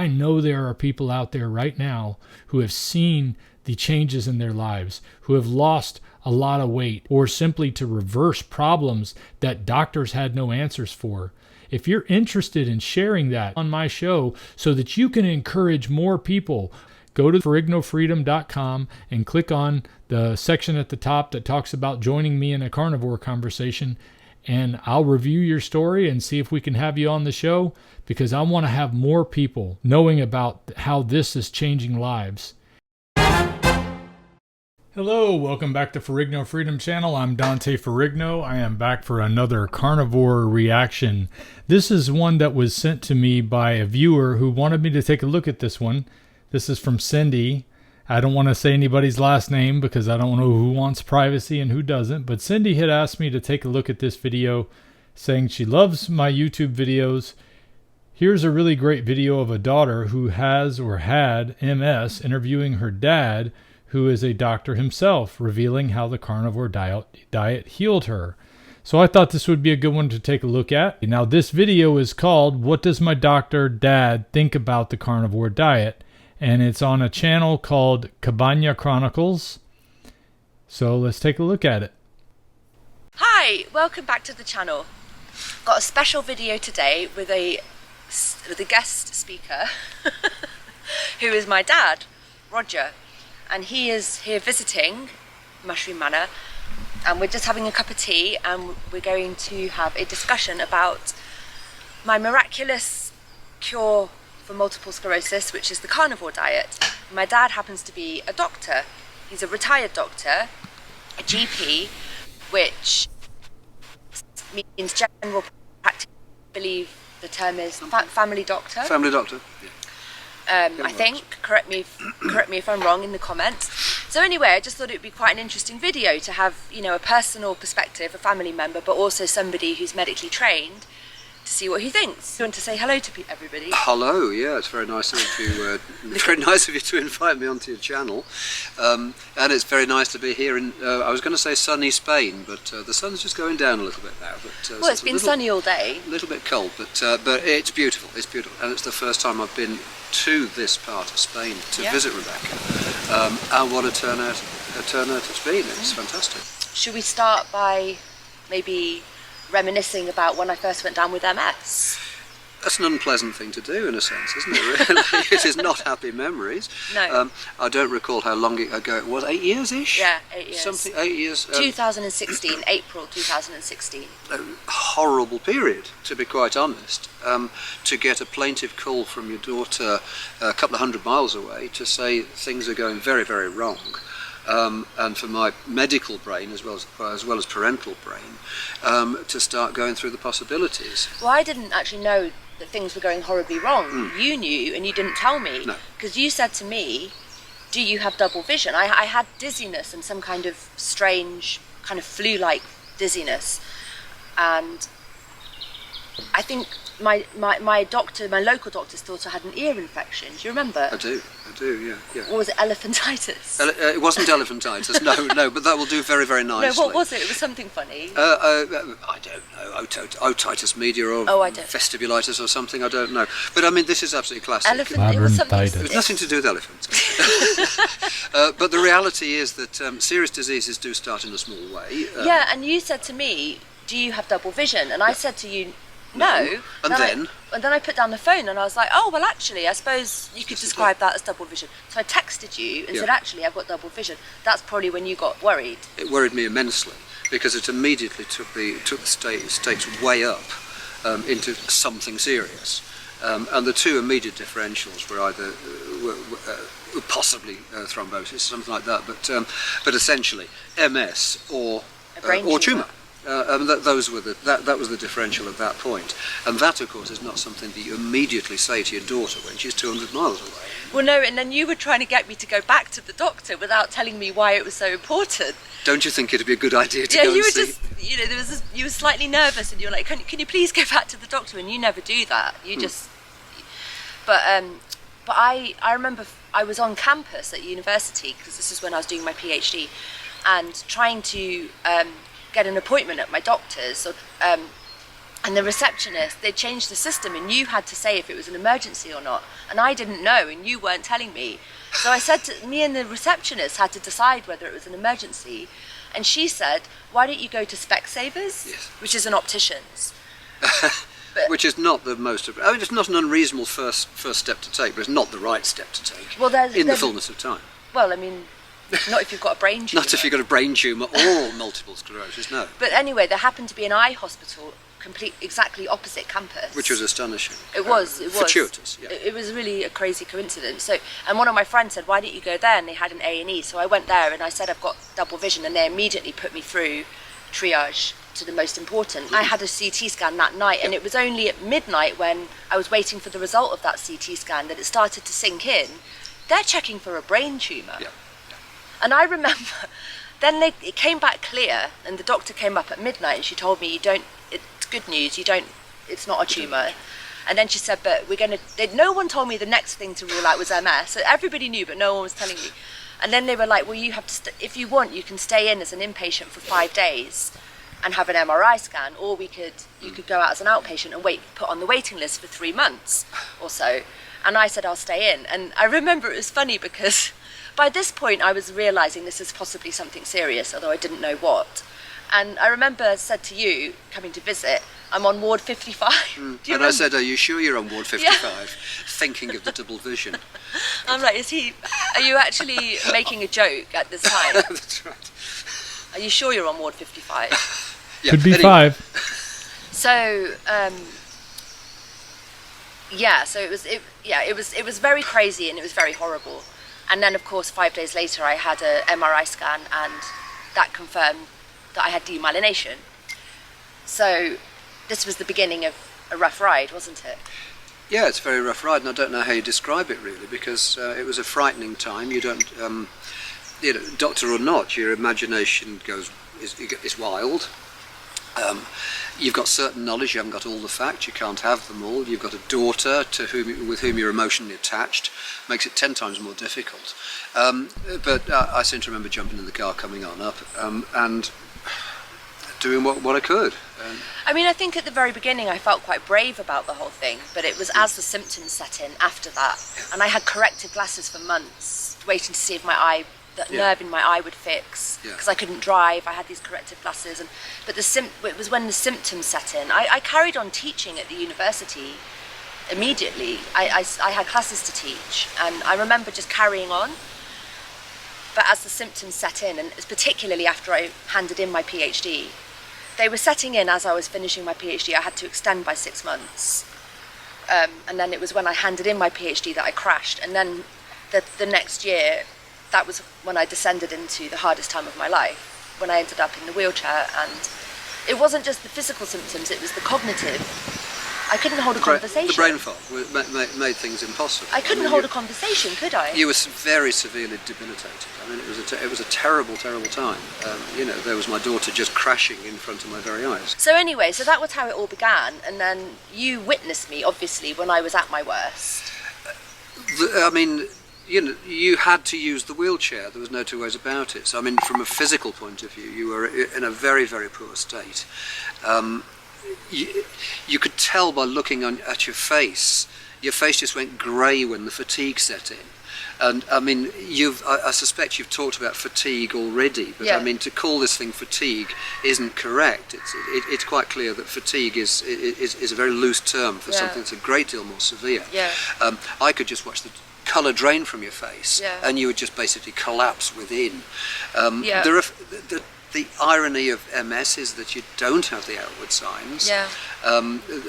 I know there are people out there right now who have seen the changes in their lives, who have lost a lot of weight, or simply to reverse problems that doctors had no answers for. If you're interested in sharing that on my show so that you can encourage more people, go to ferrignofreedom.com and click on the section at the top that talks about joining me in a carnivore conversation, and I'll review your story and see if we can have you on the show, because I want to have more people knowing about how this is changing lives. Hello, welcome back to Ferrigno Freedom Channel. I'm Dante Ferrigno. I am back for another carnivore reaction. This is one that was sent to me by a viewer who wanted me to take a look at this one. This is from Cindy. I don't want to say anybody's last name because I don't know who wants privacy and who doesn't, but Cindy had asked me to take a look at this video, saying she loves my YouTube videos. Here's a really great video of a daughter who has or had MS interviewing her dad, who is a doctor himself, revealing how the carnivore diet healed her. So I thought this would be a good one to take a look at. Now this video is called "What Does My Doctor Dad Think About the Carnivore Diet?" And it's on a channel called Cabana Chronicles. So let's take a look at it. Hi, welcome back to the channel. Got a special video today with a guest speaker who is my dad, Roger, and he is here visiting Mushroom Manor, and we're just having a cup of tea and we're going to have a discussion about my miraculous cure for multiple sclerosis, which is the carnivore diet. My dad happens to be a doctor. He's a retired doctor, a GP, which means general practice. I believe the term is family doctor. Family doctor. Yeah. I think. Correct me if I'm wrong in the comments. So anyway, I just thought it would be quite an interesting video to have, you know, a personal perspective, a family member, but also somebody who's medically trained, to see what he thinks. You want to say hello to everybody? Hello, yeah, it's very nice of you to invite me onto your channel, and it's very nice to be here in, I was going to say sunny Spain, but the sun's just going down a little bit now. But well, it's been sunny all day. A little bit cold, but it's beautiful. It's beautiful, and it's the first time I've been to this part of Spain to visit Rebecca, and what a turnout it's been. It's fantastic. Should we start by maybe reminiscing about when I first went down with MS? That's an unpleasant thing to do, in a sense, isn't it, really? It is not happy memories. No. I don't recall how long ago it was. 8 years-ish? Yeah, 8 years. Something, 8 years. 2016, April 2016. A horrible period, to be quite honest. To get a plaintive call from your daughter a couple of hundred miles away to say things are going very, very wrong. And for my medical brain as well as parental brain to start going through the possibilities. Well, I didn't actually know that things were going horribly wrong. You knew and you didn't tell me. No. Because you said to me, do you have double vision? I had dizziness and some kind of strange kind of flu-like dizziness, and I think my local doctors thought I had an ear infection. Do you remember? I do, yeah. Or was it elephantitis? It wasn't elephantitis, no, but that will do very, very nicely. No, what was it? It was something funny. I don't know, otitis media or vestibulitis or something, I don't know. But I mean, this is absolutely classic. It was something. It was nothing to do with elephants. But the reality is that serious diseases do start in a small way. Yeah, and you said to me, do you have double vision? And I said to you, no. And then I put down the phone and I was like, oh, well, actually, I suppose you could describe that as double vision. So I texted you and said, actually, I've got double vision. That's probably when you got worried. It worried me immensely because it immediately took the stakes way up into something serious. And the two immediate differentials were either possibly thrombosis, something like that, but essentially MS or tumour. That was the differential at that point, and that, of course, is not something that you immediately say to your daughter when she's 200 miles away. Well, no, and then you were trying to get me to go back to the doctor without telling me why it was so important. Don't you think it'd be a good idea to go and see? Yeah, you were just, you were slightly nervous, and you were like, can you please go back to the doctor? And you never do that. You just. But I remember I was on campus at university because this is when I was doing my PhD, and trying to get an appointment at my doctor's And the receptionist, they changed the system, and you had to say if it was an emergency or not. And I didn't know, and you weren't telling me. So I said me and the receptionist had to decide whether it was an emergency. And she said, why don't you go to Specsavers, Yes. which is an optician's. Which is not the most. I mean, it's not an unreasonable first step to take, but it's not the right step to take. Well, in the fullness of time. Well, I mean, not if you've got a brain tumour. Not if you've got a brain tumour or multiple sclerosis. No. But anyway, there happened to be an eye hospital exactly opposite campus. Which was astonishing. It was. Fortuitous. Yeah. It was really a crazy coincidence. So, and one of my friends said, "Why don't you go there?" And they had an A&E. So I went there, and I said, "I've got double vision," and they immediately put me through triage to the most important. I had a CT scan that night, and it was only at midnight when I was waiting for the result of that CT scan that it started to sink in. They're checking for a brain tumour. Yeah. And I remember, then it came back clear, and the doctor came up at midnight, and she told me, it's good news, it's not a tumour. And then she said, but no one told me the next thing to rule out was MS. So everybody knew, but no one was telling me. And then they were like, well, you have to, if you want, you can stay in as an inpatient for 5 days and have an MRI scan, or you could go out as an outpatient and put on the waiting list for 3 months or so. And I said, I'll stay in. And I remember it was funny because by this point I was realising this is possibly something serious, although I didn't know what. And I remember I said to you, coming to visit, I'm on ward 55. Do you And remember? I said, are you sure you're on ward 55? Thinking of the double vision. I'm like, are you actually making a joke at this time? That's right. Are you sure you're on ward 55? Yeah. Could be anyway, 5. So, so it was very crazy, and it was very horrible. And then, of course, 5 days later, I had a MRI scan, and that confirmed that I had demyelination. So this was the beginning of a rough ride, wasn't it? Yeah, it's a very rough ride, and I don't know how you describe it really, because it was a frightening time. You don't, doctor or not, your imagination is wild. You've got certain knowledge, you haven't got all the facts, you can't have them all. You've got a daughter with whom you're emotionally attached, makes it 10 times more difficult. But I seem to remember jumping in the car, coming on up, and doing what I could. I mean, I think at the very beginning I felt quite brave about the whole thing, but it was as the symptoms set in after that. And I had corrective glasses for months, waiting to see if that nerve in my eye would fix, because I couldn't drive. I had these corrective glasses, but it was when the symptoms set in. I carried on teaching at the university immediately. I had classes to teach, and I remember just carrying on. But as the symptoms set in, and particularly after I handed in my PhD, they were setting in as I was finishing my PhD. I had to extend by 6 months, and then it was when I handed in my PhD that I crashed. And then the next year, that was when I descended into the hardest time of my life, when I ended up in the wheelchair. And it wasn't just the physical symptoms, it was the cognitive. I couldn't hold a conversation. The brain fog made things impossible. I couldn't hold a conversation, could I? You were very severely debilitated. I mean, it was a terrible, terrible time. There was my daughter just crashing in front of my very eyes. So anyway, that was how it all began. And then you witnessed me, obviously, when I was at my worst. You had to use the wheelchair. There was no two ways about it. So, I mean, from a physical point of view, you were in a very, very poor state. You could tell by looking at your face just went grey when the fatigue set in. And I mean, I suspect you've talked about fatigue already, but I mean, to call this thing fatigue isn't correct. It's quite clear that fatigue is a very loose term for something that's a great deal more severe. Yeah. I could just watch the colour drain from your face, and you would just basically collapse within. The irony of MS is that you don't have the outward signs. Yeah.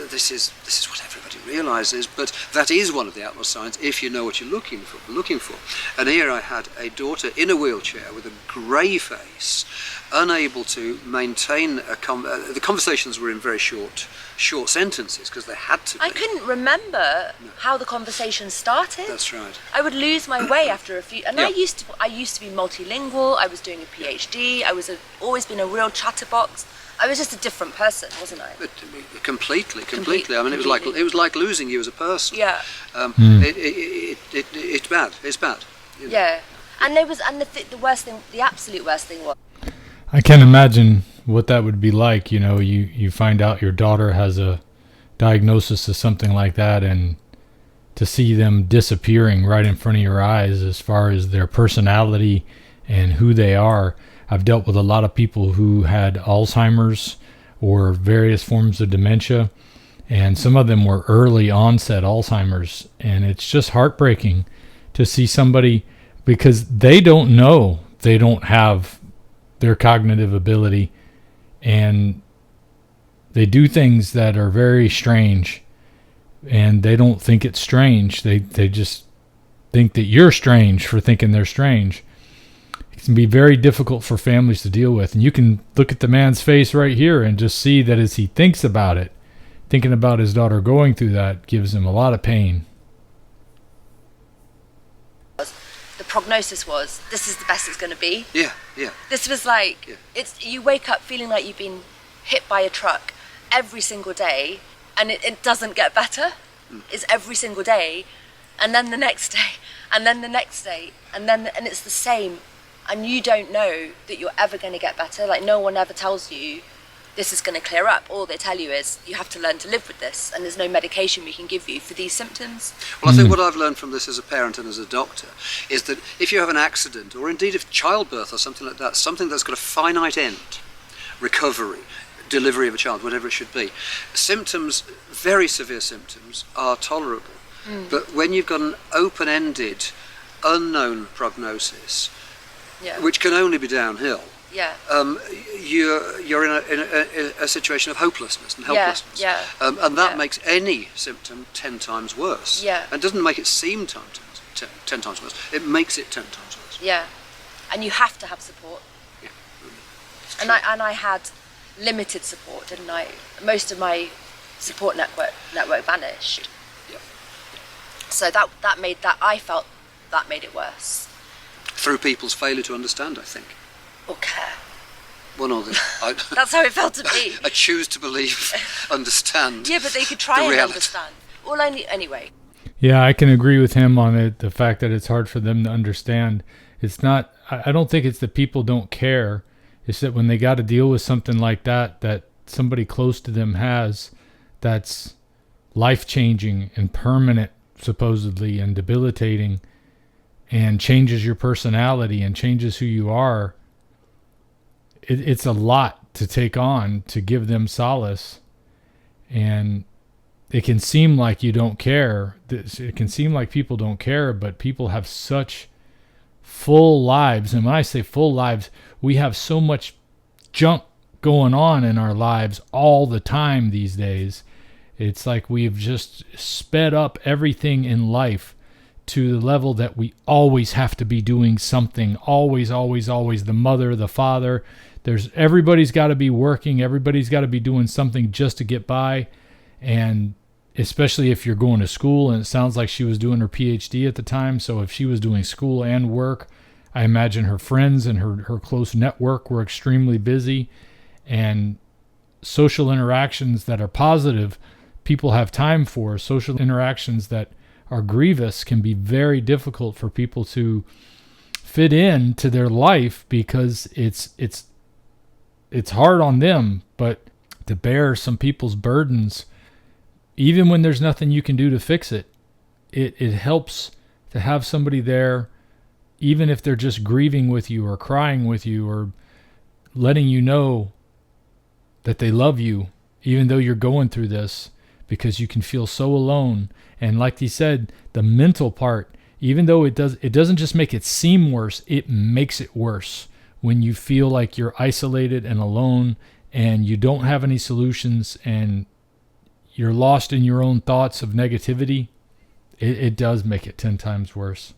This is what everybody realises, but that is one of the outward signs if you know what you're looking for. And here I had a daughter in a wheelchair with a grey face, unable to maintain the conversations were in very short sentences because they had to be. I couldn't remember how the conversation started. That's right. I would lose my way after a few, and I used to be multilingual. I was doing a PhD. I was always been a real chatterbox. I was just a different person, wasn't I? Completely. I mean, it was like losing you as a person. Yeah. It's bad. It's bad. Yeah. And the absolute worst thing was. I can imagine what that would be like. You find out your daughter has a diagnosis of something like that, and to see them disappearing right in front of your eyes as far as their personality and who they are. I've dealt with a lot of people who had Alzheimer's or various forms of dementia, and some of them were early onset Alzheimer's, and it's just heartbreaking to see somebody, because they don't know they don't have their cognitive ability, and they do things that are very strange, and they don't think it's strange. They just think that you're strange for thinking they're strange. It can be very difficult for families to deal with. And you can look at the man's face right here and just see that as he thinks about it, thinking about his daughter going through that gives him a lot of pain. The prognosis was, this is the best it's going to be. Yeah. This was like, you wake up feeling like you've been hit by a truck every single day, and it doesn't get better. It's every single day, and then the next day, and then the next day, and it's the same. And you don't know that you're ever going to get better. Like, no one ever tells you this is going to clear up. All they tell you is you have to learn to live with this, and there's no medication we can give you for these symptoms. Well, I think what I've learned from this as a parent and as a doctor is that if you have an accident, or indeed if childbirth or something like that, something that's got a finite end, recovery, delivery of a child, whatever it should be, symptoms, very severe symptoms, are tolerable. But when you've got an open-ended, unknown prognosis, which can only be downhill, you're in a situation of hopelessness and helplessness. And that makes any symptom 10 times worse. And doesn't make it seem 10 times worse. It makes it 10 times worse. Yeah. And you have to have support. Yeah. And I had limited support, didn't I? Most of my support network vanished. Yeah. So I felt that made it worse. Through people's failure to understand, I think. Or care. One or the That's how it felt to me. I choose to believe, understand. Yeah, but they could try and reality. understand. Anyway. Yeah, I can agree with him on it. The fact that it's hard for them to understand. It's not, I don't think it's that people don't care. It's that when they got to deal with something like that somebody close to them has, that's life-changing and permanent, supposedly, and debilitating, and changes your personality and changes who you are, it's a lot to take on to give them solace. And it can seem like you don't care. It can seem like people don't care, but people have such full lives. And when I say full lives, we have so much junk going on in our lives all the time these days. It's like we've just sped up everything in life to the level that we always have to be doing something. Always, the mother, the father. Everybody's got to be working. Everybody's got to be doing something just to get by. And especially if you're going to school, and it sounds like she was doing her PhD at the time. So if she was doing school and work, I imagine her friends and her close network were extremely busy. And social interactions that are positive, people have time for. Social interactions that are grievous can be very difficult for people to fit in to their life, because it's hard on them. But to bear some people's burdens, even when there's nothing you can do to fix it, it helps to have somebody there, even if they're just grieving with you or crying with you or letting you know that they love you, even though you're going through this, because you can feel so alone. And like he said, the mental part, even though it doesn't just make it seem worse, it makes it worse when you feel like you're isolated and alone and you don't have any solutions and you're lost in your own thoughts of negativity. It does make it 10 times worse.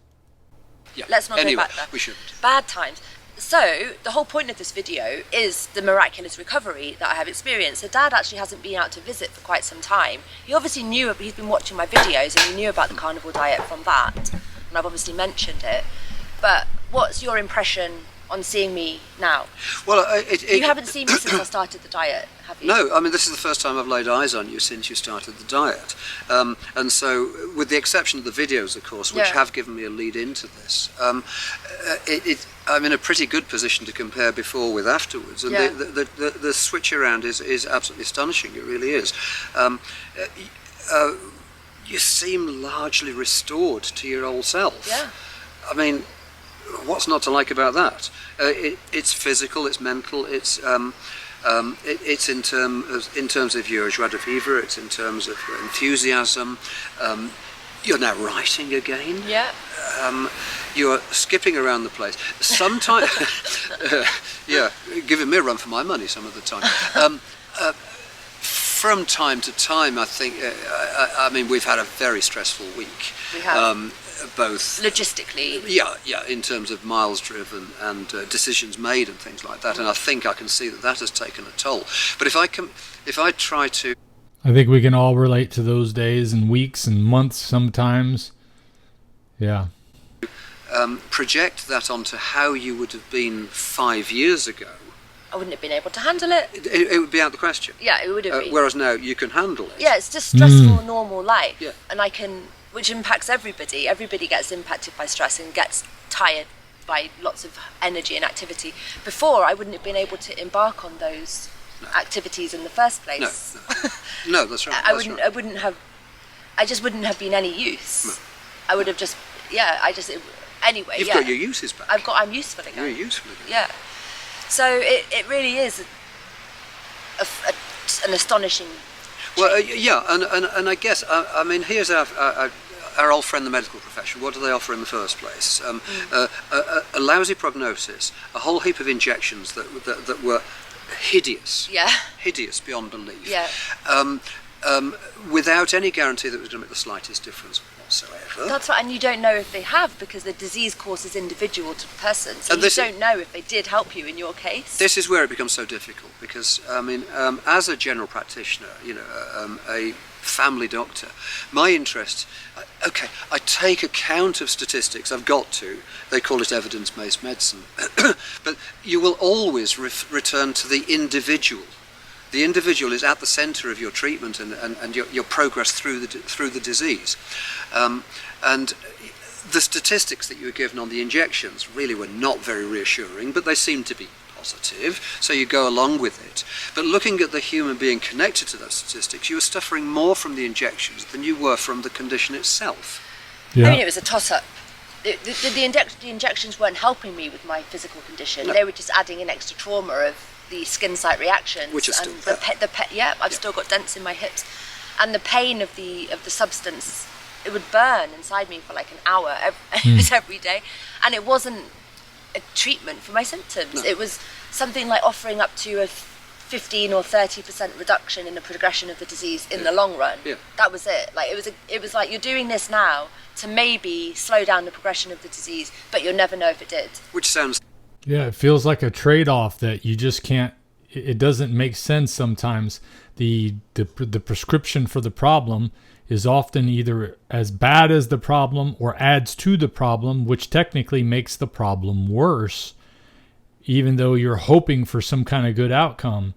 Yeah. Let's not go back there. We shouldn't. Bad times. So the whole point of this video is the miraculous recovery that I have experienced. So Dad actually hasn't been out to visit for quite some time. He obviously he's been watching my videos, and he knew about the carnivore diet from that, and I've obviously mentioned it. But what's your impression on seeing me now? Well, You haven't seen me since I started the diet, have you? No, I mean, this is the first time I've laid eyes on you since you started the diet. And so, with the exception of the videos, of course, which have given me a lead into this, I'm in a pretty good position to compare before with afterwards. And the switch around is absolutely astonishing. It really is. You seem largely restored to your old self. Yeah. I mean, what's not to like about that? It's physical, it's mental, it's in terms of your joie de vivre, it's in terms of enthusiasm. You're now writing again. Yeah. You're skipping around the place. Sometimes, giving me a run for my money some of the time. From time to time, I think. I mean, we've had a very stressful week. We have. Both logistically. Yeah, in terms of miles driven and decisions made and things like that. And I think I can see that has taken a toll. But if I try to, I think we can all relate to those days and weeks and months sometimes. Yeah. Project that onto how you would have been 5 years ago, I wouldn't have been able to handle it. It would be out of the question. Yeah, it would have been. Whereas now you can handle it. Yeah, it's just stressful, normal life. Yeah. And which impacts everybody. Everybody gets impacted by stress and gets tired by lots of energy and activity. Before, I wouldn't have been able to embark on those activities in the first place. No, that's right. I just wouldn't have been any use. No. I would have just, anyway. You've got your uses back. I'm useful again. You're useful again. Yeah. So it really is an astonishing change. Well, and I guess, I mean, here's our old friend, the medical profession. What do they offer in the first place? A lousy prognosis, a whole heap of injections that were hideous. Yeah. Hideous beyond belief. Yeah. Without any guarantee that it was going to make the slightest difference whatsoever. That's right, and you don't know if they have, because the disease course is individual to the person, so you don't know if they did help you in your case. This is where it becomes so difficult, because I mean, as a general practitioner, a family doctor, my interest, I take account of statistics. I've got to. They call it evidence-based medicine, but you will always return to the individual. The individual is at the centre of your treatment and your progress through the disease. And the statistics that you were given on the injections really were not very reassuring, but they seem to be positive, so you go along with it. But looking at the human being connected to those statistics, you were suffering more from the injections than you were from the condition itself. Yeah. I mean, it was a toss-up. The injections weren't helping me with my physical condition. No. They were just adding an extra trauma of the skin site reactions, which is still there. I've still got dents in my hips, and the pain of the substance, it would burn inside me for like an hour every day, and it wasn't a treatment for my symptoms. No. It was something like offering up to a 15 or 30% reduction in the progression of the disease in the long run. Yeah. That was it. Like it was like, you're doing this now to maybe slow down the progression of the disease, but you'll never know if it did. Which sounds... Yeah, it feels like a trade-off that you just can't. It doesn't make sense sometimes. The prescription for the problem is often either as bad as the problem or adds to the problem, which technically makes the problem worse, even though you're hoping for some kind of good outcome.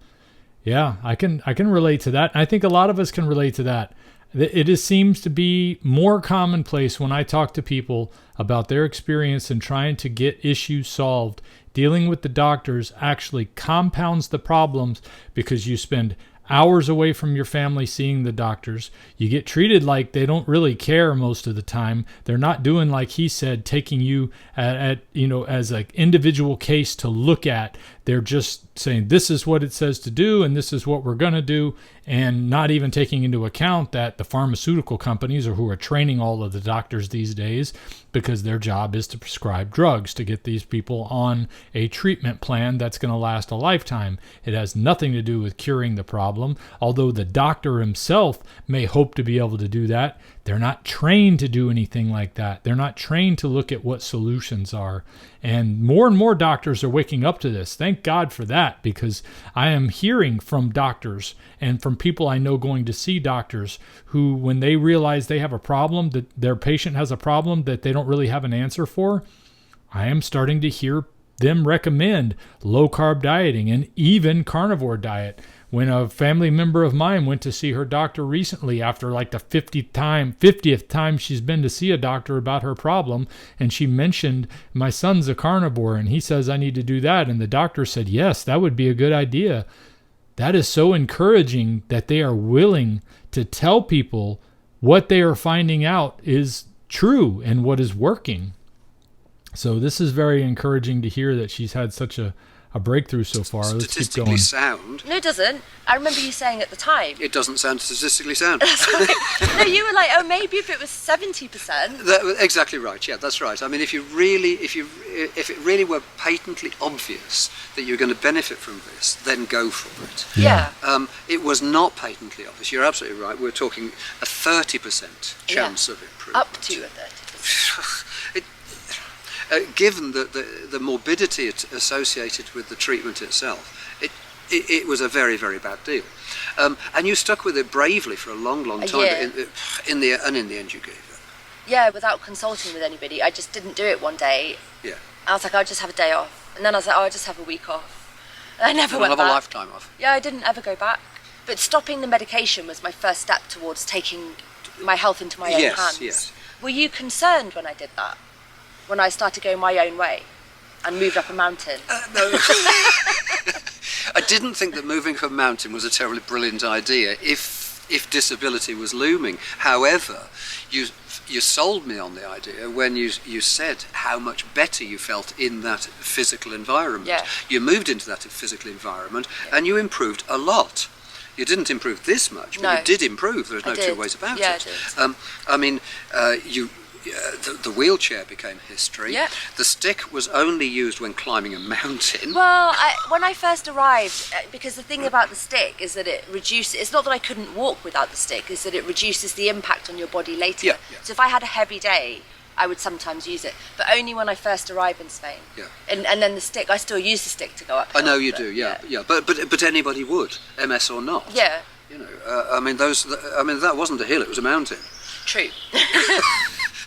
Yeah, I can relate to that. And I think a lot of us can relate to that. It seems to be more commonplace when I talk to people about their experience in trying to get issues solved. Dealing with the doctors actually compounds the problems, because you spend hours away from your family seeing the doctors. You get treated like they don't really care most of the time. They're not doing, like he said, taking you at as an individual case to look at. They're just saying this is what it says to do and this is what we're going to do, and not even taking into account that the pharmaceutical companies, or who are training all of the doctors these days, because their job is to prescribe drugs to get these people on a treatment plan that's going to last a lifetime. It has nothing to do with curing the problem, although the doctor himself may hope to be able to do that. They're not trained to do anything like that. They're not trained to look at what solutions are. And more doctors are waking up to this. Thank God for that, because I am hearing from doctors and from people I know going to see doctors who, when they realize they have a problem, that their patient has a problem that they don't really have an answer for, I am starting to hear them recommend low-carb dieting and even carnivore diet. When a family member of mine went to see her doctor recently after like the 50th time she's been to see a doctor about her problem, and she mentioned, my son's a carnivore and he says I need to do that, and the doctor said, yes, that would be a good idea. That is so encouraging that they are willing to tell people what they are finding out is true and what is working. So this is very encouraging to hear that she's had such a breakthrough so far. Let's keep Statistically going. sound. No, it doesn't. I remember you saying at the time. It doesn't sound statistically sound. No, you were like, oh, maybe if it was 70%. Exactly right. Yeah, that's right. I mean, if it really were patently obvious that you're going to benefit from this, then go for it. Yeah. It was not patently obvious. You're absolutely right. We're talking a 30% chance of improvement. Up to a 30%. Given the morbidity associated with the treatment itself, it was a very, very bad deal. And you stuck with it bravely for a long, long time. In the end you gave up. Yeah, without consulting with anybody. I just didn't do it one day. Yeah. I was like, I'll just have a day off. And then I was like, oh, I'll just have a week off. And I never went have back. a lifetime off. Yeah, I didn't ever go back. But stopping the medication was my first step towards taking my health into my own hands. Yes. Were you concerned when I did that? When I started going my own way and moved up a mountain? No. I didn't think that moving up a mountain was a terribly brilliant idea if disability was looming. However, you sold me on the idea when you said how much better you felt in that physical environment. Yeah. You moved into that physical environment and you improved a lot. You didn't improve this much, but you did improve. There's no two ways about it. I did. I mean, the wheelchair became history. Yeah. The stick was only used when climbing a mountain. Well, when I first arrived, because the thing about the stick is that it reduces, it's not that I couldn't walk without the stick, it's that it reduces the impact on your body later. Yeah. So if I had a heavy day, I would sometimes use it, but only when I first arrived in Spain. Yeah. And then the stick, I still use the stick to go up. I know you do, yeah. But anybody would, MS or not. Yeah. You know, I mean that wasn't a hill; it was a mountain. True.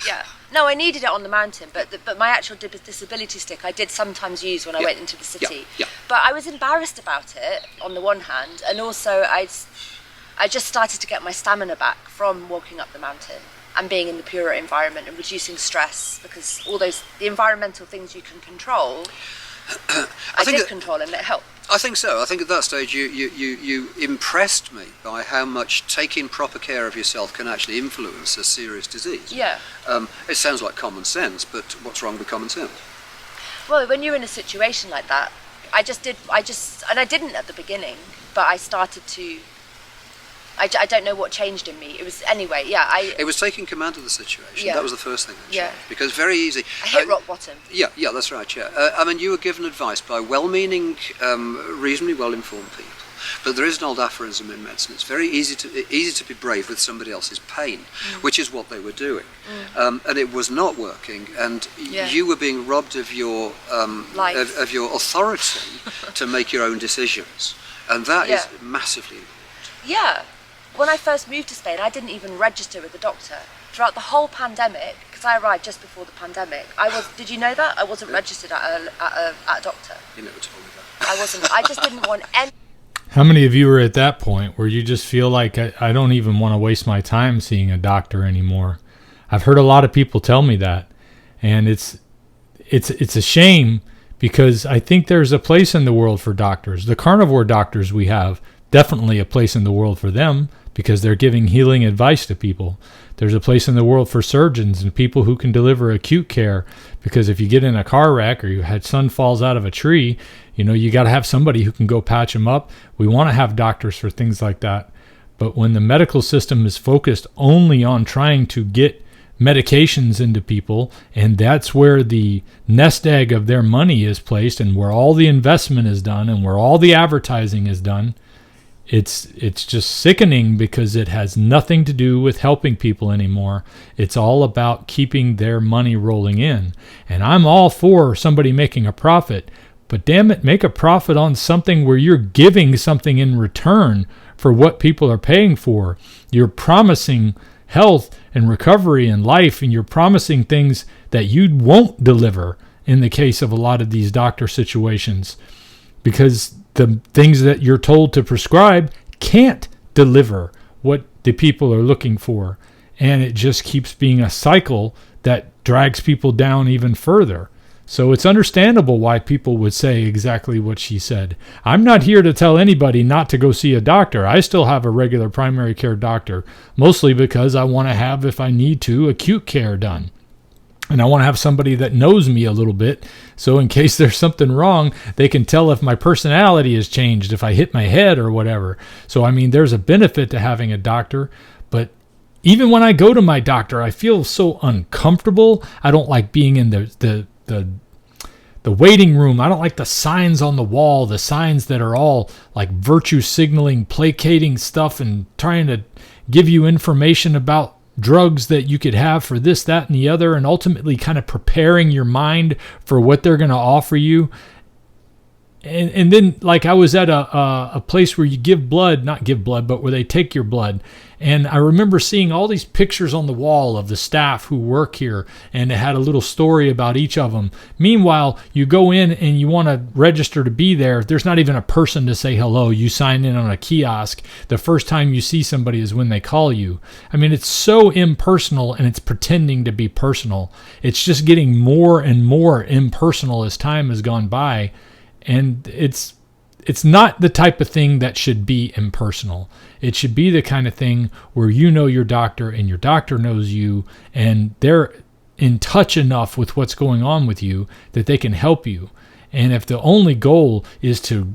Yeah. No, I needed it on the mountain, but my actual disability stick I did sometimes use when I went into the city. Yeah. But I was embarrassed about it on the one hand, and also I just started to get my stamina back from walking up the mountain and being in the purer environment and reducing stress, because all the environmental things you can control, I did control, and it helped. I think so. I think at that stage you impressed me by how much taking proper care of yourself can actually influence a serious disease. Yeah. It sounds like common sense, but what's wrong with common sense? Well, when you're in a situation like that, I didn't at the beginning, but I started to. I don't know what changed in me. It was anyway. Yeah. It was taking command of the situation. Yeah. That was the first thing that changed. Yeah. Because very easy. I hit rock bottom. Yeah, that's right. Yeah. I mean, you were given advice by well-meaning, reasonably well-informed people. But there is an old aphorism in medicine. It's very easy to be brave with somebody else's pain, which is what they were doing, and it was not working. And you were being robbed of your of your authority to make your own decisions, and that is massively important. Yeah. When I first moved to Spain, I didn't even register with a doctor. Throughout the whole pandemic, because I arrived just before the pandemic, did you know that? I wasn't registered at a doctor. You never told me that. I wasn't. I just didn't want any. How many of you are at that point where you just feel like I don't even want to waste my time seeing a doctor anymore? I've heard a lot of people tell me that, and it's a shame, because I think there's a place in the world for doctors. The carnivore doctors we have, definitely a place in the world for them, because they're giving healing advice to people. There's a place in the world for surgeons and people who can deliver acute care, because if you get in a car wreck or you had son falls out of a tree, you got to have somebody who can go patch them up. We want to have doctors for things like that. But when the medical system is focused only on trying to get medications into people, and that's where the nest egg of their money is placed, and where all the investment is done, and where all the advertising is done, it's just sickening, because it has nothing to do with helping people anymore. It's all about keeping their money rolling in. And I'm all for somebody making a profit, but damn it, make a profit on something where you're giving something in return for what people are paying for. You're promising health and recovery and life, and you're promising things that you won't deliver. in the case of a lot of these doctor situations, because the things that you're told to prescribe can't deliver what the people are looking for. And it just keeps being a cycle that drags people down even further. So it's understandable why people would say exactly what she said. I'm not here to tell anybody not to go see a doctor. I still have a regular primary care doctor, mostly because I want to have, if I need to, acute care done. And I want to have somebody that knows me a little bit, so in case there's something wrong, they can tell if my personality has changed, if I hit my head or whatever. So, I mean, there's a benefit to having a doctor, but even when I go to my doctor, I feel so uncomfortable. I don't like being in the waiting room. I don't like the signs on the wall, the signs that are all like virtue signaling, placating stuff and trying to give you information about drugs that you could have for this, that, and the other, and ultimately kind of preparing your mind for what they're going to offer you. And then, like, I was at a place where you not give blood, but where they take your blood. And I remember seeing all these pictures on the wall of the staff who work here, and it had a little story about each of them. Meanwhile, you go in and you want to register to be there. There's not even a person to say hello. You sign in on a kiosk. The first time you see somebody is when they call you. I mean, it's so impersonal, and it's pretending to be personal. It's just getting more and more impersonal as time has gone by. And it's not the type of thing that should be impersonal. It should be the kind of thing where you know your doctor and your doctor knows you, and they're in touch enough with what's going on with you that they can help you. And if the only goal is to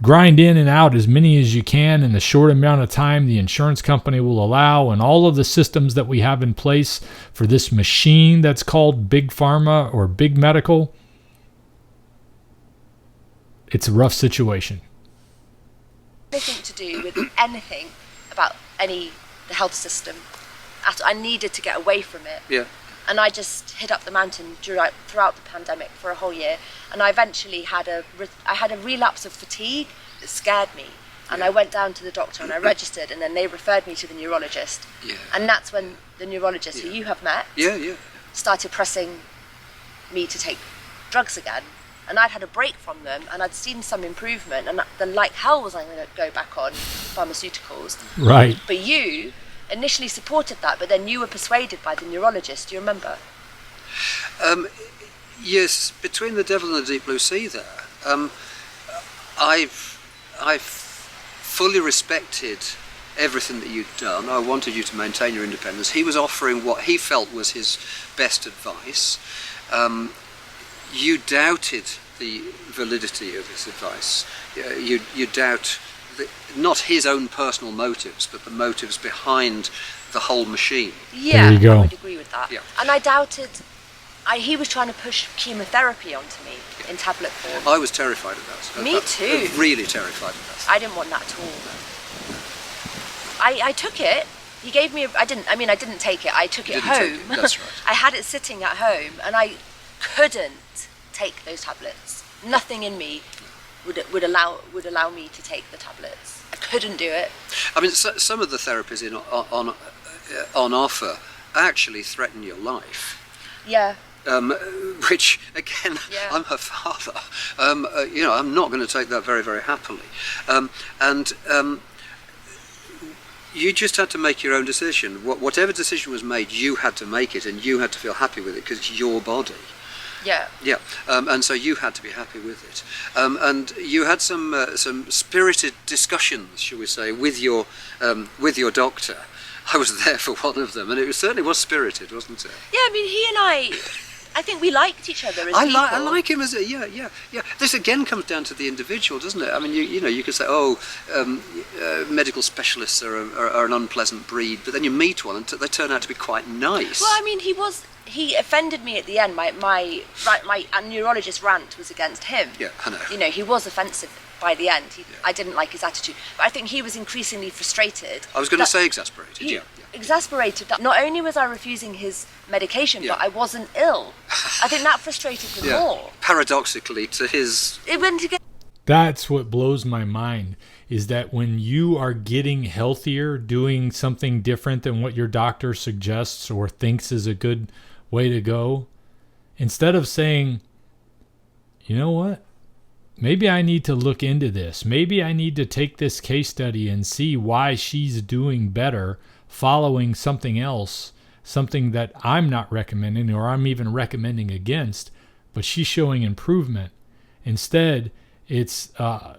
grind in and out as many as you can in the short amount of time the insurance company will allow, and all of the systems that we have in place for this machine that's called Big Pharma or Big Medical, it's a rough situation. Anything to do with anything about the health system. I needed to get away from it. Yeah. And I just hid up the mountain throughout the pandemic for a whole year. And I eventually had a relapse of fatigue that scared me. And I went down to the doctor and I registered, and then they referred me to the neurologist. Yeah. And that's when the neurologist who you have met started pressing me to take drugs again. And I'd had a break from them, and I'd seen some improvement, and then like hell was I going to go back on pharmaceuticals. Right. But you initially supported that, but then you were persuaded by the neurologist. Do you remember? Yes, between the devil and the deep blue sea there. I've fully respected everything that you'd done. I wanted you to maintain your independence. He was offering what he felt was his best advice. You doubted the validity of his advice. You doubt not his own personal motives, but the motives behind the whole machine. Yeah, there you go. I would agree with that. Yeah. And I doubted. He was trying to push chemotherapy onto me in tablet form. I was terrified of that. Me too. Really terrified of that. I didn't want that at all. I took it. He gave me. I didn't take it. I took it home. That's right. I had it sitting at home, and I couldn't take those tablets. Nothing in me would allow me to take the tablets. I couldn't do it. I mean, some of the therapies on offer actually threaten your life. Yeah. Which again, I'm her father. I'm not going to take that very, very happily. You just had to make your own decision. Whatever decision was made, you had to make it, and you had to feel happy with it because it's your body. Yeah. Yeah, and so you had to be happy with it, and you had some spirited discussions, shall we say, with your doctor. I was there for one of them, and it certainly was spirited, wasn't it? Yeah, I mean, he and I think we liked each other as people. I like him as a yeah. This again comes down to the individual, doesn't it? I mean, you could say, medical specialists are an unpleasant breed, but then you meet one and they turn out to be quite nice. Well, I mean, he offended me at the end. My neurologist rant was against him. Yeah, I know. You know, he was offensive by the end. I didn't like his attitude, but I think he was increasingly frustrated. I was going to say exasperated. Yeah. Exasperated that not only was I refusing his medication, but I wasn't ill. I think that frustrated him more. Paradoxically, to his... It went together. That's what blows my mind, is that when you are getting healthier, doing something different than what your doctor suggests or thinks is a good way to go, instead of saying, you know what? Maybe I need to look into this. Maybe I need to take this case study and see why she's doing better following something else, something that I'm not recommending or I'm even recommending against, but she's showing improvement. Instead, it's a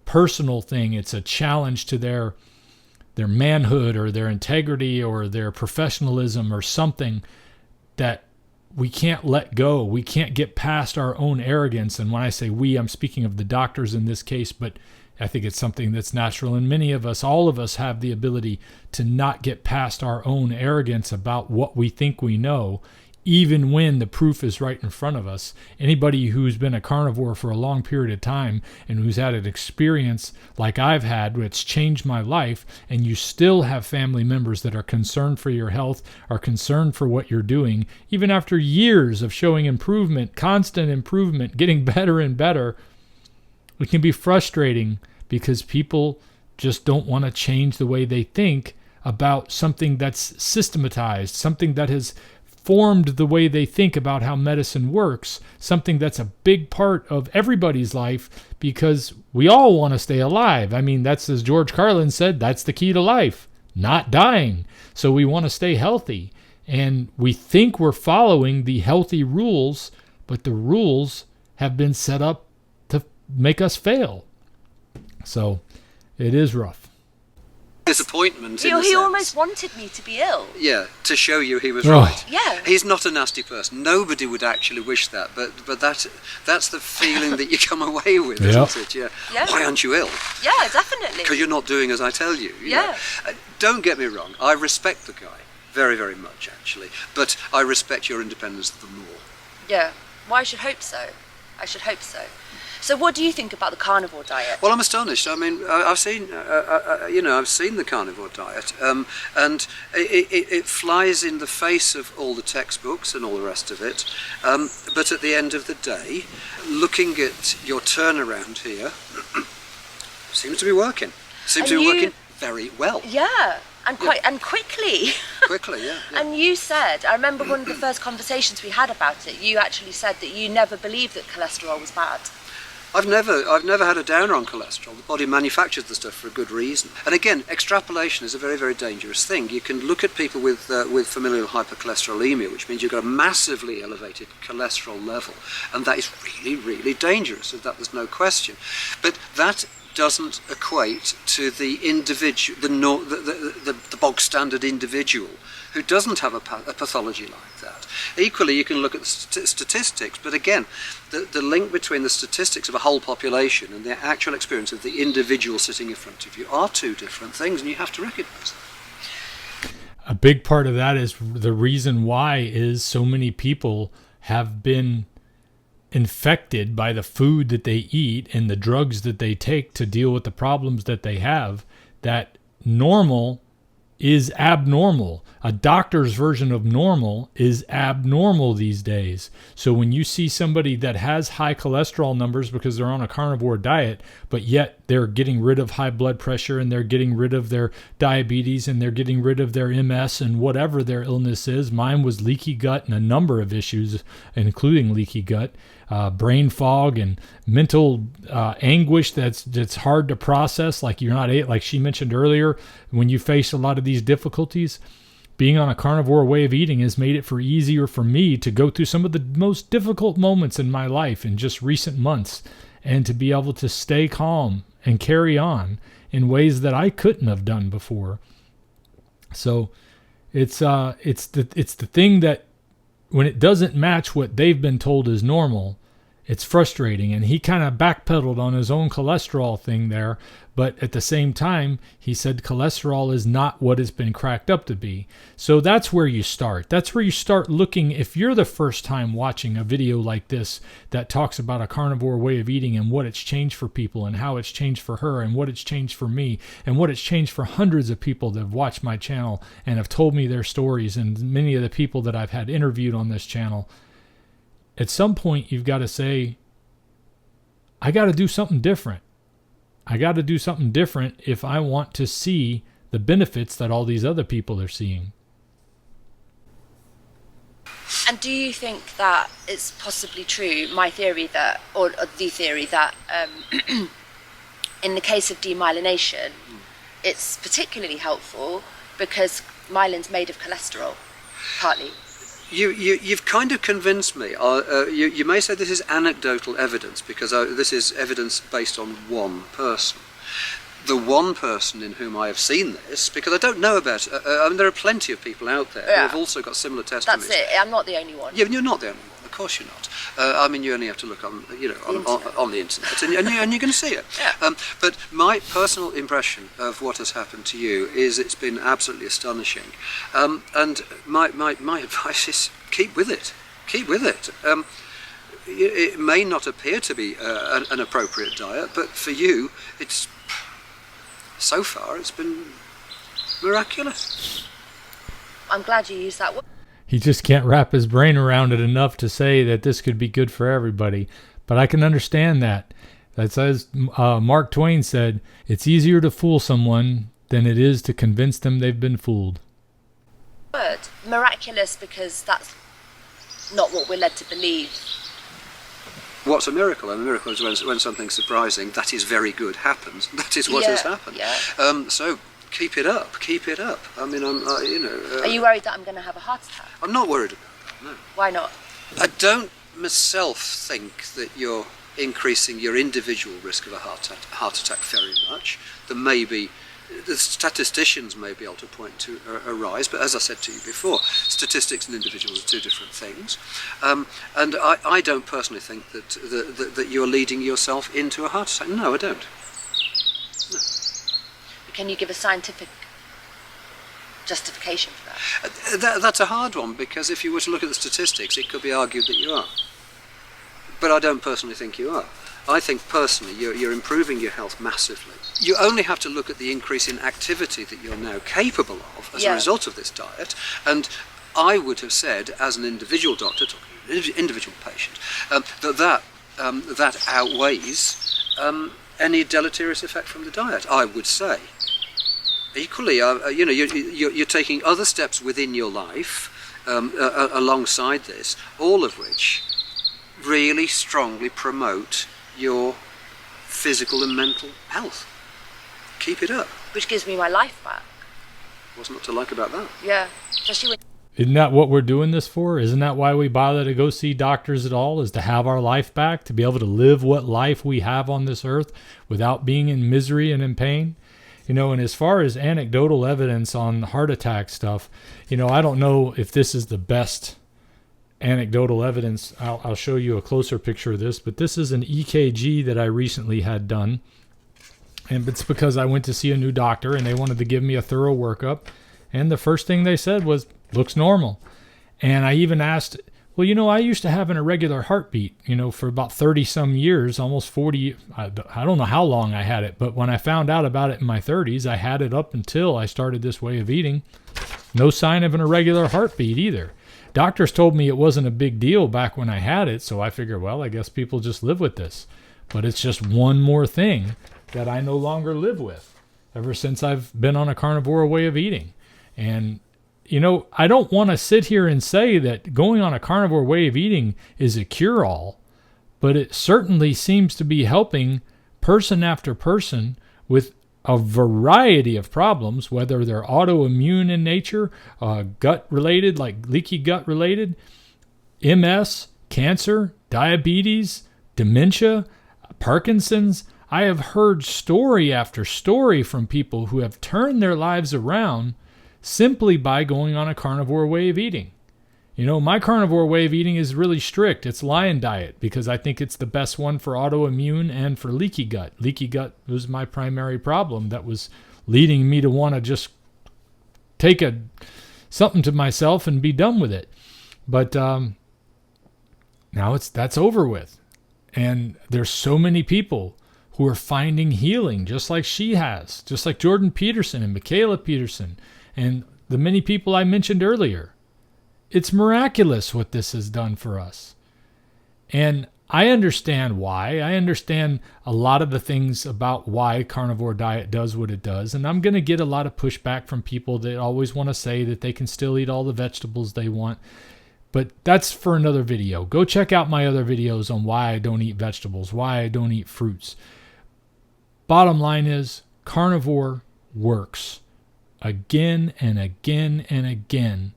personal thing. It's a challenge to their manhood or their integrity or their professionalism or something that we can't let go. We can't get past our own arrogance. And when I say we, I'm speaking of the doctors in this case, but I think it's something that's natural. And many of us, all of us, have the ability to not get past our own arrogance about what we think we know, even when the proof is right in front of us. Anybody who's been a carnivore for a long period of time and who's had an experience like I've had, which changed my life, and you still have family members that are concerned for your health, are concerned for what you're doing, even after years of showing improvement, constant improvement, getting better and better, it can be frustrating because people just don't want to change the way they think about something that's systematized, something that has formed the way they think about how medicine works, something that's a big part of everybody's life because we all want to stay alive. I mean, that's, as George Carlin said, that's the key to life, not dying. So we want to stay healthy. And we think we're following the healthy rules, but the rules have been set up to make us fail. So it is rough. Disappointment. He almost wanted me to be ill. Yeah, to show you he was Oh. right. Yeah. He's not a nasty person. Nobody would actually wish that, but that's the feeling that you come away with, isn't it? Yeah. Yeah. Why aren't you ill? Yeah, definitely. Because you're not doing as I tell you. you Yeah. know. Don't get me wrong. I respect the guy very, very much, actually. But I respect your independence the more. Yeah. Well, I should hope so. I should hope so. So what do you think about the carnivore diet? Well, I'm astonished. I mean, I've seen the carnivore diet, and it flies in the face of all the textbooks and all the rest of it. But at the end of the day, looking at your turnaround here, seems to be working. Seems to be working very well. Yeah. And quickly. Quickly, yeah. And you said, I remember one of the first conversations we had about it, you actually said that you never believed that cholesterol was bad. I've never had a downer on cholesterol. The body manufactures the stuff for a good reason. And again, extrapolation is a very, very dangerous thing. You can look at people with familial hypercholesterolemia, which means you've got a massively elevated cholesterol level, and that is really, really dangerous. That there's no question. But that doesn't equate to the individual, the bog standard individual who doesn't have a pathology like that. Equally, you can look at the statistics, but again, the link between the statistics of a whole population and the actual experience of the individual sitting in front of you are two different things, and you have to recognize that. A big part of that is the reason why is so many people have been infected by the food that they eat and the drugs that they take to deal with the problems that they have, that normal is abnormal. A doctor's version of normal is abnormal these days. So when you see somebody that has high cholesterol numbers because they're on a carnivore diet, but yet they're getting rid of high blood pressure and they're getting rid of their diabetes and they're getting rid of their MS and whatever their illness is. Mine was leaky gut and a number of issues, including leaky gut, brain fog and mental anguish that's hard to process. Like like she mentioned earlier, when you face a lot of these difficulties, being on a carnivore way of eating has made it easier for me to go through some of the most difficult moments in my life in just recent months, and to be able to stay calm and carry on in ways that I couldn't have done before. So it's the thing that when it doesn't match what they've been told is normal, it's frustrating. And he kind of backpedaled on his own cholesterol thing there. But at the same time, he said cholesterol is not what it's been cracked up to be. So that's where you start. That's where you start looking. If you're the first time watching a video like this that talks about a carnivore way of eating and what it's changed for people and how it's changed for her and what it's changed for me and what it's changed for hundreds of people that have watched my channel and have told me their stories, and many of the people that I've had interviewed on this channel, at some point you've got to say, I got to do something different. I got to do something different if I want to see the benefits that all these other people are seeing. And do you think that it's possibly true, my theory that, or the theory that in the case of demyelination, it's particularly helpful because myelin's made of cholesterol, partly? You've kind of convinced me. You may say this is anecdotal evidence because this is evidence based on one person. The one person in whom I have seen this, because I don't know about it. I mean, there are plenty of people out there who have also got similar testimonies. That's it. I'm not the only one. Yeah, you're not the only one. Of course, you're not. I mean, you only have to look on, on the internet, and you're going to see it. Yeah. But my personal impression of what has happened to you is it's been absolutely astonishing. And my advice is keep with it. Keep with it. It may not appear to be an appropriate diet, but for you, so far it's been miraculous. I'm glad you used that word. He just can't wrap his brain around it enough to say that this could be good for everybody. But I can understand that. That's as Mark Twain said, it's easier to fool someone than it is to convince them they've been fooled. Word. Miraculous, because that's not what we're led to believe. What's a miracle? A miracle is when something surprising that is very good happens. That is what has happened. Yeah. So keep it up. Keep it up. I mean, Are you worried that I'm going to have a heart attack? I'm not worried about that. No. Why not? I don't myself think that you're increasing your individual risk of a heart attack very much. The statisticians may be able to point to a rise, but as I said to you before, statistics and individuals are two different things. And I don't personally think that you're leading yourself into a heart attack. No, I don't. No. Can you give a scientific justification for that? That's a hard one, because if you were to look at the statistics, it could be argued that you are. But I don't personally think you are. I think personally you're improving your health massively. You only have to look at the increase in activity that you're now capable of as a result of this diet. And I would have said, as an individual doctor, talking to an individual patient, that outweighs any deleterious effect from the diet, I would say. Equally, you're taking other steps within your life alongside this, all of which really strongly promote your physical and mental health. Keep it up. Which gives me my life back. What's not to like about that? Yeah, especially when... Isn't that what we're doing this for? Isn't that why we bother to go see doctors at all? Is to have our life back, to be able to live what life we have on this earth without being in misery and in pain? And as far as anecdotal evidence on heart attack stuff, I don't know if this is the best anecdotal evidence. I'll show you a closer picture of this, but this is an EKG that I recently had done. And it's because I went to see a new doctor and they wanted to give me a thorough workup. And the first thing they said was, looks normal. And I even asked, well, I used to have an irregular heartbeat, for about 30 some years, almost 40. I don't know how long I had it, but when I found out about it in my 30s, I had it up until I started this way of eating. No sign of an irregular heartbeat either. Doctors told me it wasn't a big deal back when I had it, so I figured, well, I guess people just live with this. But it's just one more thing that I no longer live with ever since I've been on a carnivore way of eating. And, I don't want to sit here and say that going on a carnivore way of eating is a cure-all, but it certainly seems to be helping person after person with a variety of problems, whether they're autoimmune in nature, gut-related, like leaky gut-related, MS, cancer, diabetes, dementia, Parkinson's. I have heard story after story from people who have turned their lives around simply by going on a carnivore way of eating. My carnivore way of eating is really strict. It's lion diet because I think it's the best one for autoimmune and for leaky gut. Leaky gut was my primary problem that was leading me to want to just take something to myself and be done with it. But now that's over with. And there's so many people who are finding healing just like she has, just like Jordan Peterson and Michaela Peterson and the many people I mentioned earlier. It's miraculous what this has done for us. And I understand why. I understand a lot of the things about why carnivore diet does what it does. And I'm going to get a lot of pushback from people that always want to say that they can still eat all the vegetables they want. But that's for another video. Go check out my other videos on why I don't eat vegetables, why I don't eat fruits. Bottom line is, carnivore works again and again and again,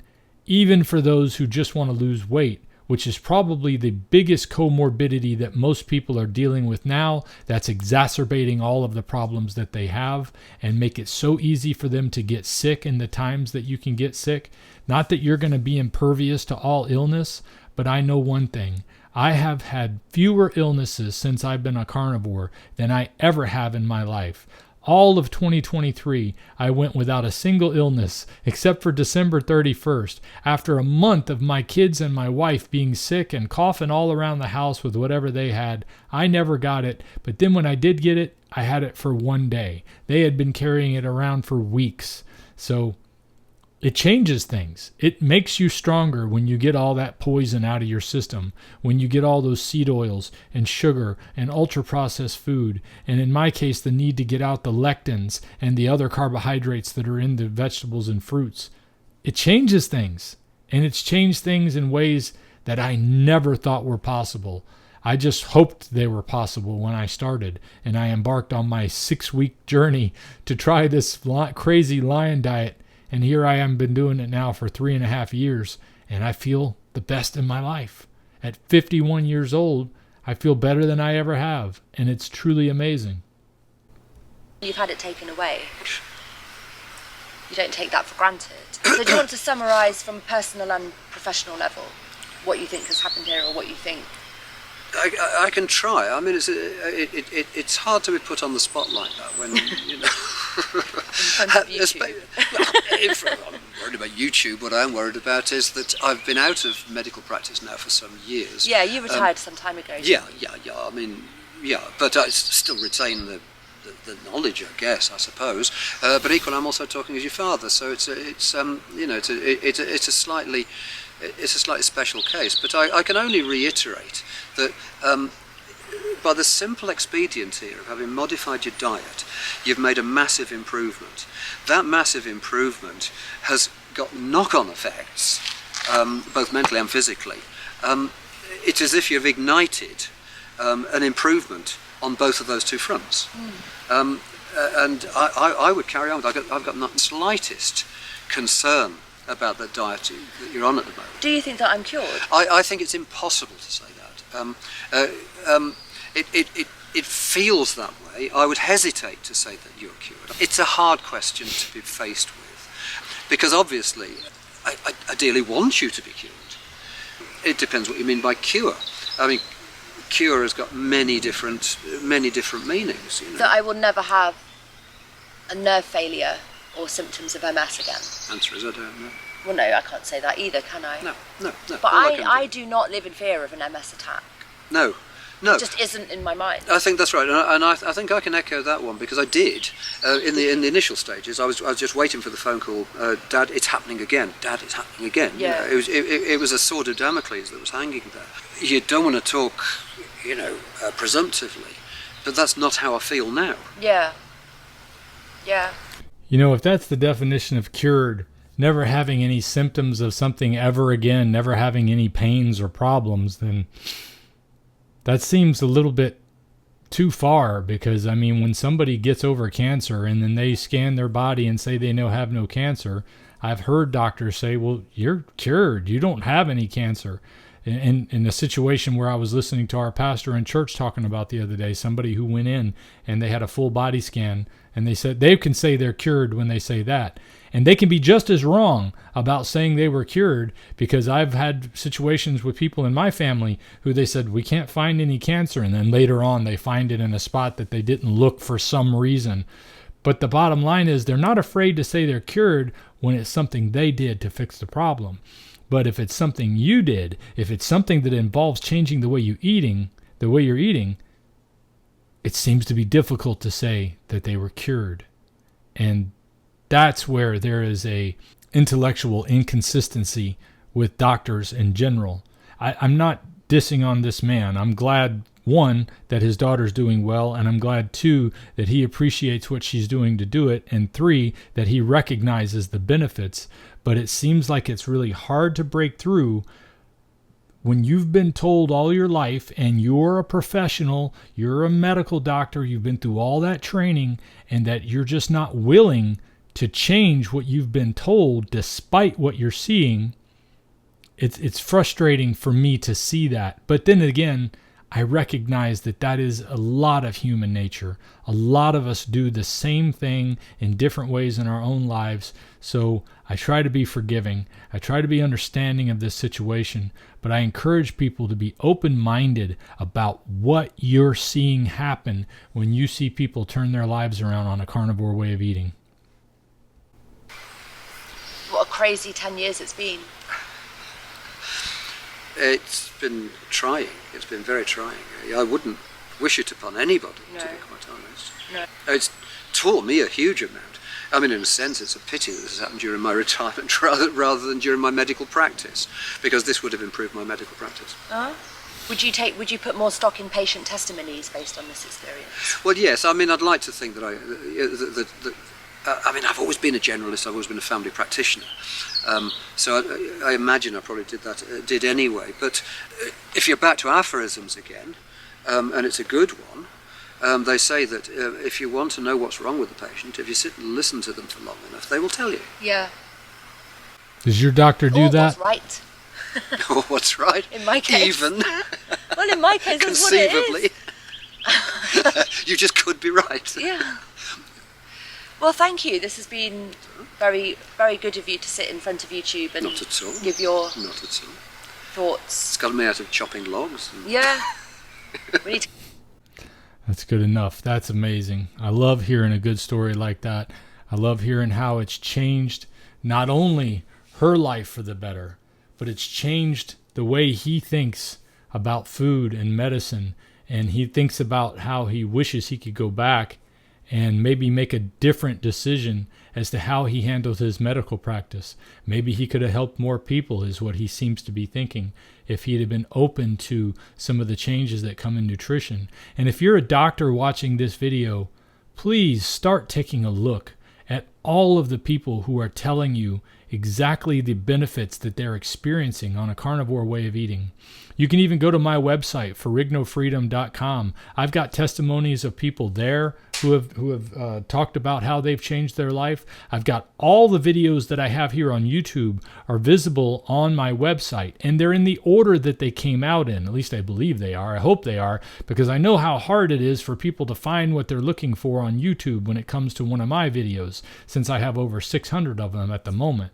even for those who just want to lose weight, which is probably the biggest comorbidity that most people are dealing with now. That's exacerbating all of the problems that they have and make it so easy for them to get sick in the times that you can get sick. Not that you're going to be impervious to all illness, but I know one thing. I have had fewer illnesses since I've been a carnivore than I ever have in my life. All of 2023, I went without a single illness except for December 31st. After a month of my kids and my wife being sick and coughing all around the house with whatever they had, I never got it. But then when I did get it, I had it for one day. They had been carrying it around for weeks. So it changes things. It makes you stronger when you get all that poison out of your system, when you get all those seed oils and sugar and ultra-processed food, and in my case, the need to get out the lectins and the other carbohydrates that are in the vegetables and fruits. It changes things, and it's changed things in ways that I never thought were possible. I just hoped they were possible when I started, and I embarked on my 6-week journey to try this crazy lion diet. And here I am, been doing it now for 3.5 years, and I feel the best in my life. At 51 years old, I feel better than I ever have, and it's truly amazing. You've had it taken away. You don't take that for granted. So do you want to summarise from personal and professional level what you think has happened here, or what you think? I can try. I mean, it's hard to be put on the spot like that when, you know. In front of YouTube. I'm worried about YouTube. What I'm worried about is that I've been out of medical practice now for some years. Yeah, you retired some time ago. Yeah. I mean, yeah, but I still retain the knowledge, I guess, I suppose. But equally, I'm also talking as your father, so it's a slightly special case. But I can only reiterate that by the simple expedient here of having modified your diet, you've made a massive improvement. That massive improvement has got knock-on effects, both mentally and physically. It's as if you've ignited an improvement on both of those two fronts. And I would carry on. I've got not the slightest concern about the diet that you're on at the moment. Do you think that I'm cured? I think it's impossible to say that. It feels that way. I would hesitate to say that you're cured. It's a hard question to be faced with, because obviously I ideally want you to be cured. It depends what you mean by cure. I mean, cure has got many different meanings. You know? That I will never have a nerve failure or symptoms of MS again. Answer is I don't know. Well, no, I can't say that either, can I? No. But I do not live in fear of an MS attack. No. It just isn't in my mind. I think that's right, and I think I can echo that one, because I did in the initial stages. I was just waiting for the phone call. Dad, it's happening again. Dad, it's happening again. Yeah. You know, it was a sword of Damocles that was hanging there. You don't want to talk, presumptively, but that's not how I feel now. Yeah. You know, if that's the definition of cured, never having any symptoms of something ever again, never having any pains or problems, then that seems a little bit too far. Because, I mean, when somebody gets over cancer and then they scan their body and say they have no cancer, I've heard doctors say, well, you're cured. You don't have any cancer. In a situation where I was listening to our pastor in church talking about the other day, somebody who went in and they had a full body scan, and they said they can say they're cured when they say that. And they can be just as wrong about saying they were cured, because I've had situations with people in my family who they said, we can't find any cancer. And then later on, they find it in a spot that they didn't look for some reason. But the bottom line is they're not afraid to say they're cured when it's something they did to fix the problem. But if it's something you did, if it's something that involves changing the way you're eating, it seems to be difficult to say that they were cured. And that's where there is a intellectual inconsistency with doctors in general. I'm not dissing on this man. I'm glad, one, that his daughter's doing well, and I'm glad, two, that he appreciates what she's doing to do it, and three, that he recognizes the benefits. But it seems like it's really hard to break through when you've been told all your life, and you're a professional, you're a medical doctor, you've been through all that training, and that you're just not willing to change what you've been told despite what you're seeing, it's frustrating for me to see that. But then again, I recognize that that is a lot of human nature. A lot of us do the same thing in different ways in our own lives. So I try to be forgiving. I try to be understanding of this situation. But I encourage people to be open-minded about what you're seeing happen when you see people turn their lives around on a carnivore way of eating. What a crazy 10 years it's been. It's been trying. It's been very trying. I wouldn't wish it upon anybody, to be quite honest. No. It's taught me a huge amount. I mean, in a sense, it's a pity that this happened during my retirement rather than during my medical practice, because this would have improved my medical practice. Would you put more stock in patient testimonies based on this experience? Well, yes. I mean, I'd like to think that I mean, I've always been a generalist. I've always been a family practitioner. So I imagine I probably did anyway. But if you're back to aphorisms again, and it's a good one, they say that if you want to know what's wrong with the patient, if you sit and listen to them for long enough, they will tell you. Yeah. Does your doctor do that? What's right? Or what's right? In my case. Even. Well, in my case, that's what it is. Conceivably. You just could be right. Yeah. Well, thank you. This has been very, very good of you to sit in front of YouTube and Not at all. give your Not at all. thoughts. It's got me out of chopping logs. Yeah. We need to... That's good enough. That's amazing. I love hearing a good story like that. I love hearing how it's changed not only her life for the better, but it's changed the way he thinks about food and medicine. And he thinks about how he wishes he could go back and maybe make a different decision as to how he handles his medical practice. Maybe he could have helped more people, is what he seems to be thinking, if he'd have been open to some of the changes that come in nutrition. And if you're a doctor watching this video, please start taking a look at all of the people who are telling you exactly the benefits that they're experiencing on a carnivore way of eating. You can even go to my website, ferrignofreedom.com. I've got testimonies of people there who have talked about how they've changed their life. I've got all the videos that I have here on YouTube are visible on my website, and they're in the order that they came out in. At least I believe they are. I hope they are, because I know how hard it is for people to find what they're looking for on YouTube when it comes to one of my videos, since I have over 600 of them at the moment.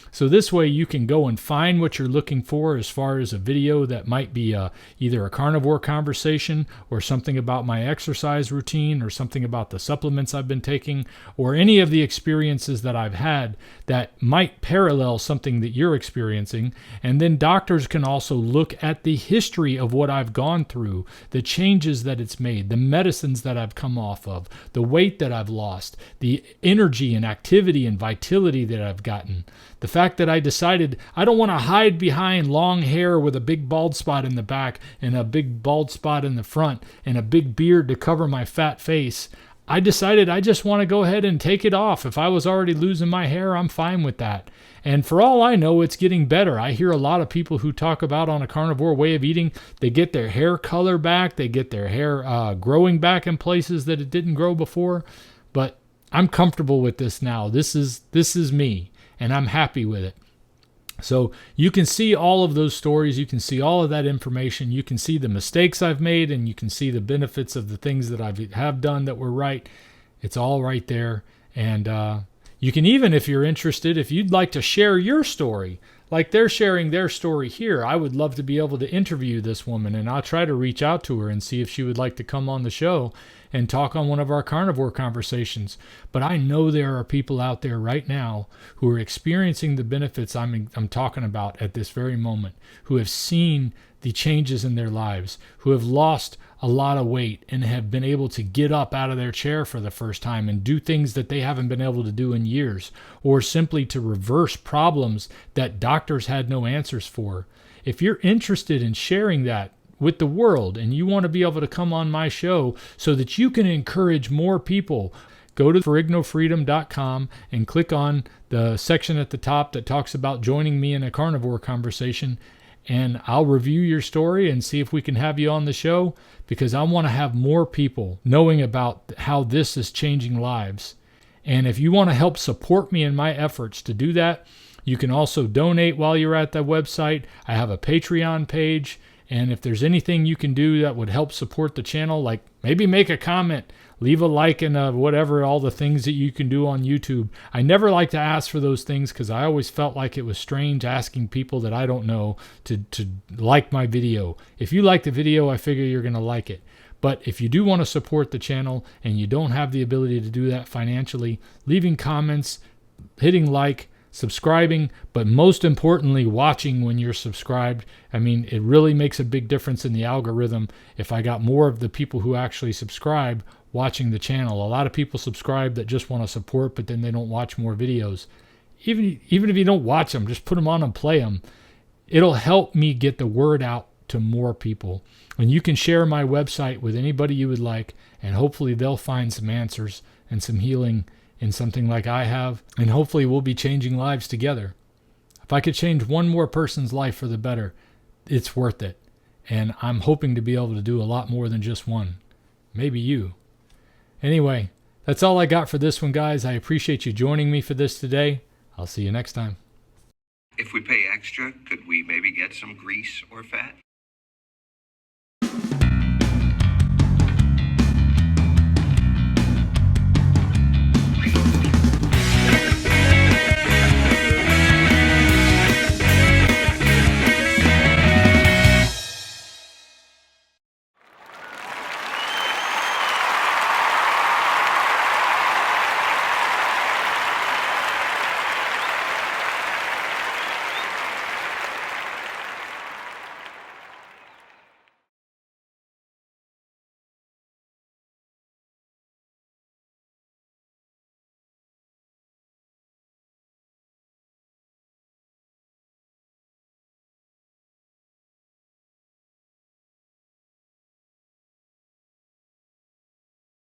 So this way you can go and find what you're looking for as far as a video that might be either a carnivore conversation or something about my exercise routine or something about the supplements I've been taking or any of the experiences that I've had that might parallel something that you're experiencing. And then doctors can also look at the history of what I've gone through, the changes that it's made, the medicines that I've come off of, the weight that I've lost, the energy and activity and vitality that I've gotten. The fact that I decided I don't want to hide behind long hair with a big bald spot in the back and a big bald spot in the front and a big beard to cover my fat face. I decided I just want to go ahead and take it off. If I was already losing my hair, I'm fine with that. And for all I know, it's getting better. I hear a lot of people who talk about on a carnivore way of eating, they get their hair color back, they get their hair growing back in places that it didn't grow before. But I'm comfortable with this now. This is me. And I'm happy with it. So you can see all of those stories. You can see all of that information. You can see the mistakes I've made, and you can see the benefits of the things that I have done that were right. It's all right there. And you can even, if you're interested, if you'd like to share your story, like they're sharing their story here, I would love to be able to interview this woman, and I'll try to reach out to her and see if she would like to come on the show and talk on one of our carnivore conversations. But I know there are people out there right now who are experiencing the benefits I'm talking about at this very moment, who have seen the changes in their lives, who have lost a lot of weight and have been able to get up out of their chair for the first time and do things that they haven't been able to do in years, or simply to reverse problems that doctors had no answers for. If you're interested in sharing that with the world and you want to be able to come on my show so that you can encourage more people, go to ferrignofreedom.com and click on the section at the top that talks about joining me in a carnivore conversation. and I'll review your story and see if we can have you on the show, because I want to have more people knowing about how this is changing lives. And if you want to help support me in my efforts to do that, you can also donate while you're at the website. I have a Patreon page, and if there's anything you can do that would help support the channel, like maybe make a comment, leave a like, and whatever, all the things that you can do on YouTube. I never like to ask for those things because I always felt like it was strange asking people that I don't know to like my video. If you like the video, I figure you're going to like it. But if you do want to support the channel and you don't have the ability to do that financially, leaving comments, hitting like, subscribing, but most importantly, watching when you're subscribed. I mean, it really makes a big difference in the algorithm if I got more of the people who actually subscribe watching the channel. A lot of people subscribe that just want to support, but then they don't watch more videos. Even if you don't watch them, just put them on and play them. It'll help me get the word out to more people. And you can share my website with anybody you would like, and hopefully they'll find some answers and some healing in something like I have, and hopefully we'll be changing lives together. If I could change one more person's life for the better, it's worth it. And I'm hoping to be able to do a lot more than just one. Maybe you. Anyway, that's all I got for this one, guys. I appreciate you joining me for this today. I'll see you next time. If we pay extra, could we maybe get some grease or fat?